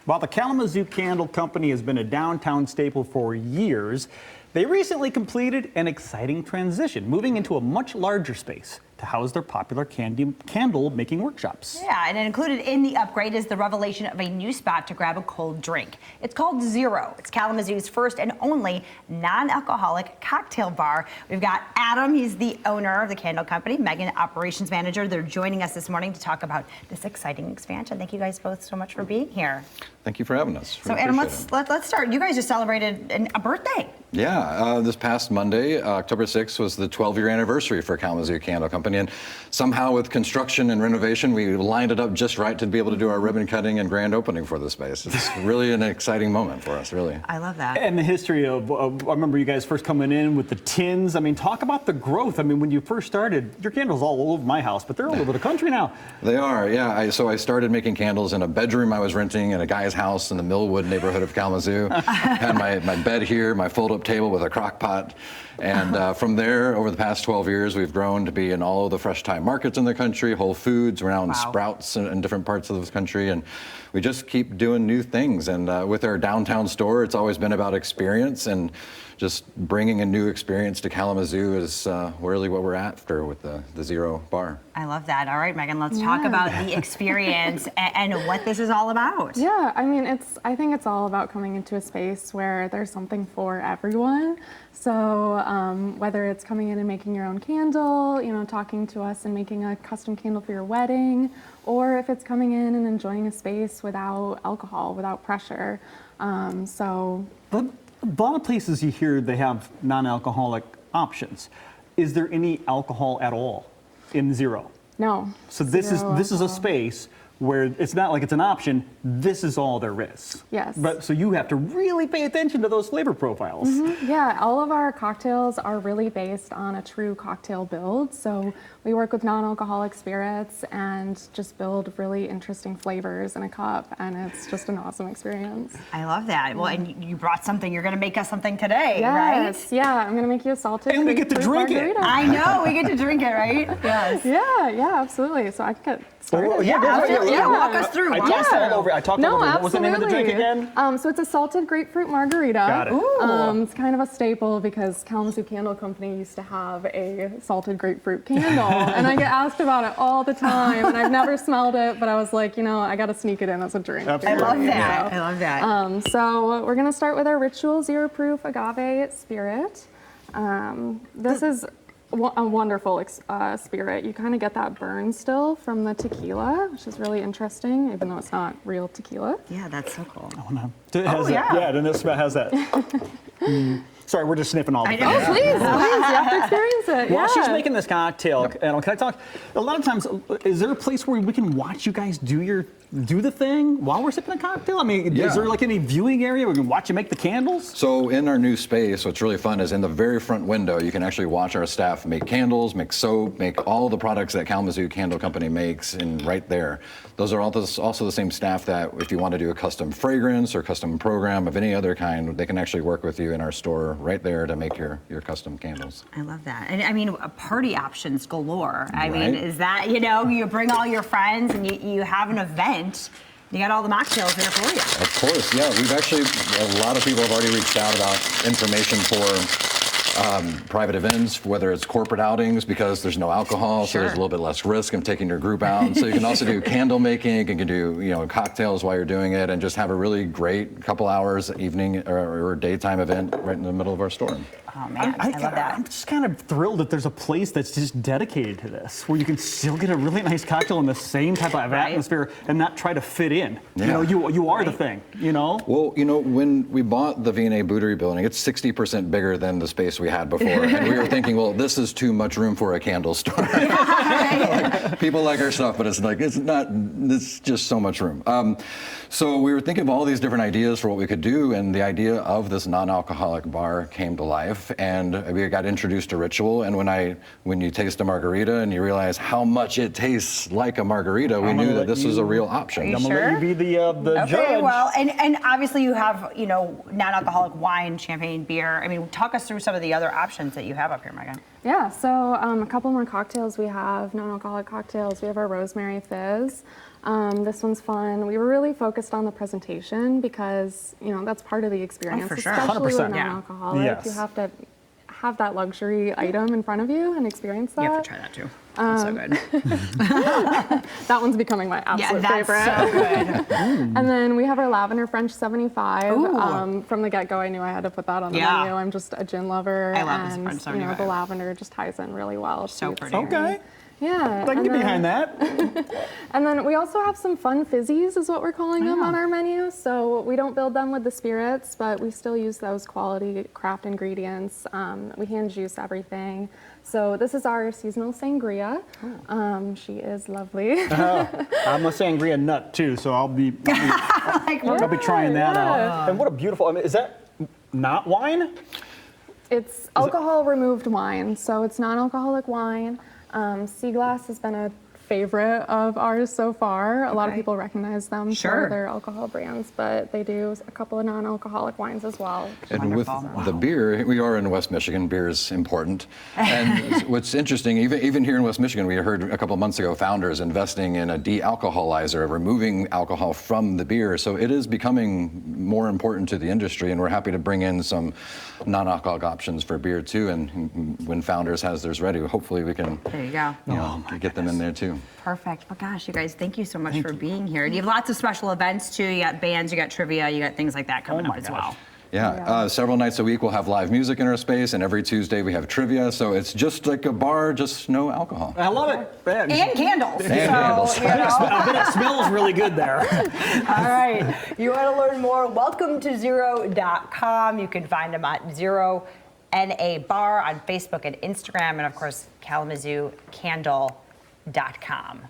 While the Kalamazoo Candle Company has been a downtown staple for years, they recently completed an exciting transition, moving into a much larger space to house their popular candle making workshops. Yeah, and included in the upgrade is the revelation of a new spot to grab a cold drink. It's called Zero. It's Kalamazoo's first and only non-alcoholic cocktail bar. We've got Adam, he's the owner of the candle company, Megan, operations manager. They're joining us this morning to talk about this exciting expansion. Thank you guys both so much for being here. Thank you for having us. So Adam, let's start. You guys just celebrated a birthday. Yeah, this past Monday, October 6th, was the 12-year anniversary for Kalamazoo Candle Company. And somehow with construction and renovation, we lined it up just right to be able to do our ribbon cutting and grand opening for the space. It's really an exciting moment for us, really. I love that. And the history of I remember you guys first coming in with the tins. I mean, talk about the growth. I mean, when you first started, your candles all over my house, but they're all over the country now. They are, yeah. So I started making candles in a bedroom I was renting in a guy's house in the Millwood neighborhood of Kalamazoo. Had my bed here, my fold-up table with a crock pot. And from there, over the past 12 years, we've grown to be in all of the fresh thyme markets in the country, Whole Foods, we're now in Sprouts in different parts of the country. And we just keep doing new things. And with our downtown store, it's always been about experience, and just bringing a new experience to Kalamazoo is really what we're after with the Zero bar. I love that. All right, Megan, let's talk about the experience and what this is all about. Yeah, I mean, I think it's all about coming into a space where there's something for everyone. So whether it's coming in and making your own candle, talking to us and making a custom candle for your wedding, or if it's coming in and enjoying a space without alcohol, without pressure. But a lot of places you hear they have non-alcoholic options. Is there any alcohol at all in Zero? No. So this is a space where it's not like it's an option, this is all there is. Yes. But so you have to really pay attention to those flavor profiles. Mm-hmm. Yeah, all of our cocktails are really based on a true cocktail build. So we work with non-alcoholic spirits and just build really interesting flavors in a cup, and it's just an awesome experience. I love that. Well, and you brought something, you're gonna make us something today, yes, right? Yeah, I'm gonna make you a salted and we get to drink margarita. it. I know, we get to drink it, right? Yes. Yeah, absolutely. So I can get started. Well, Yeah, walk us through. I talked all over. What was the name of the drink again? So it's a salted grapefruit margarita. Got it. It's kind of a staple because Kalamazoo Candle Company used to have a salted grapefruit candle, and I get asked about it all the time, and I've never smelled it, but I was like, I got to sneak it in as a drink. Absolutely. I love that. I love that. So we're gonna start with our Ritual Zero Proof Agave Spirit. This is a wonderful spirit. You kind of get that burn still from the tequila, which is really interesting, even though it's not real tequila. Yeah, that's so cool. Then this has that. Sorry, we're just sniffing all the things. Oh, please, you have to experience it. While she's making this cocktail, can I talk? A lot of times, is there a place where we can watch you guys do the thing while we're sipping a cocktail? I mean, is there like any viewing area where we can watch you make the candles? So in our new space, what's really fun is in the very front window, you can actually watch our staff make candles, make soap, make all the products that Kalamazoo Candle Company makes, and right there. Those are also the same staff that if you want to do a custom fragrance or custom program of any other kind, they can actually work with you in our store right there to make your custom candles. I love that. And I mean, party options galore. I mean, is that, you bring all your friends and you have an event, you got all the mocktails there for you. Of course, yeah. We've actually, a lot of people have already reached out about information for private events, whether it's corporate outings, because there's no alcohol, so there's a little bit less risk in taking your group out. And so you can also do candle making, you can do cocktails while you're doing it, and just have a really great couple hours evening or daytime event right in the middle of our store. Oh man, I love that. I'm just kind of thrilled that there's a place that's just dedicated to this, where you can still get a really nice cocktail in the same type of atmosphere and not try to fit in. Yeah. You are the thing. Well, when we bought the V&A Bouderie building, it's 60% bigger than the space we had before, and we were thinking, well, this is too much room for a candle store. People like our stuff, but it's not. It's just so much room. So we were thinking of all these different ideas for what we could do, and the idea of this non-alcoholic bar came to life, and we got introduced to Ritual. And when you taste a margarita and you realize how much it tastes like a margarita, we knew that this was a real option. I'm gonna let you be the judge. Okay, well, and obviously you have non-alcoholic wine, champagne, beer. I mean, talk us through some of the other options that you have up here, Megan. Yeah, so a couple more cocktails we have, non-alcoholic cocktails. We have our Rosemary Fizz. This one's fun. We were really focused on the presentation because, that's part of the experience, for sure. especially 100%. with Yeah. non-alcoholic. Yes. You have to have that luxury item in front of you and experience that. You have to try that too. That's so good. That one's becoming my absolute that's favorite. so good. And then we have our Lavender French 75. Ooh. From the get-go, I knew I had to put that on the Yeah. menu. I'm just a gin lover. I love this and, French 75. the lavender just ties in really well. So to pretty. Okay. Yeah. I can and get then- behind that. And then we also have some fun fizzies, is what we're calling them on our menu. So we don't build them with the spirits, but we still use those quality craft ingredients. We hand juice everything. So this is our seasonal sangria. She is lovely. I'm a sangria nut too, so I'll be trying that out. And what a beautiful, is that not wine? It's alcohol removed wine, so it's non-alcoholic wine. Sea Glass has been a favorite of ours so far. A lot of Okay. people recognize them Sure. for their alcohol brands, but they do a couple of non-alcoholic wines as well. And with the beer, we are in West Michigan. Beer is important. And what's interesting, even here in West Michigan, we heard a couple of months ago founders investing in a de-alcoholizer, removing alcohol from the beer. So it is becoming more important to the industry, and we're happy to bring in some non-alcoholic options for beer too. And when Founders has theirs ready, hopefully we can There you go. get them in there too. Perfect. Well, gosh, you guys, thank you so much for being here. You have lots of special events too. You got bands, you got trivia, you got things like that coming up as well. Yeah, several nights a week we'll have live music in our space, and every Tuesday we have trivia. So it's just like a bar, just no alcohol. I love it. Man. And candles. candles. I bet it smells really good there. All right. You want to learn more? Welcome to Zero.com. You can find them at Zero NA Bar on Facebook and Instagram, and of course, KalamazooCandle.com.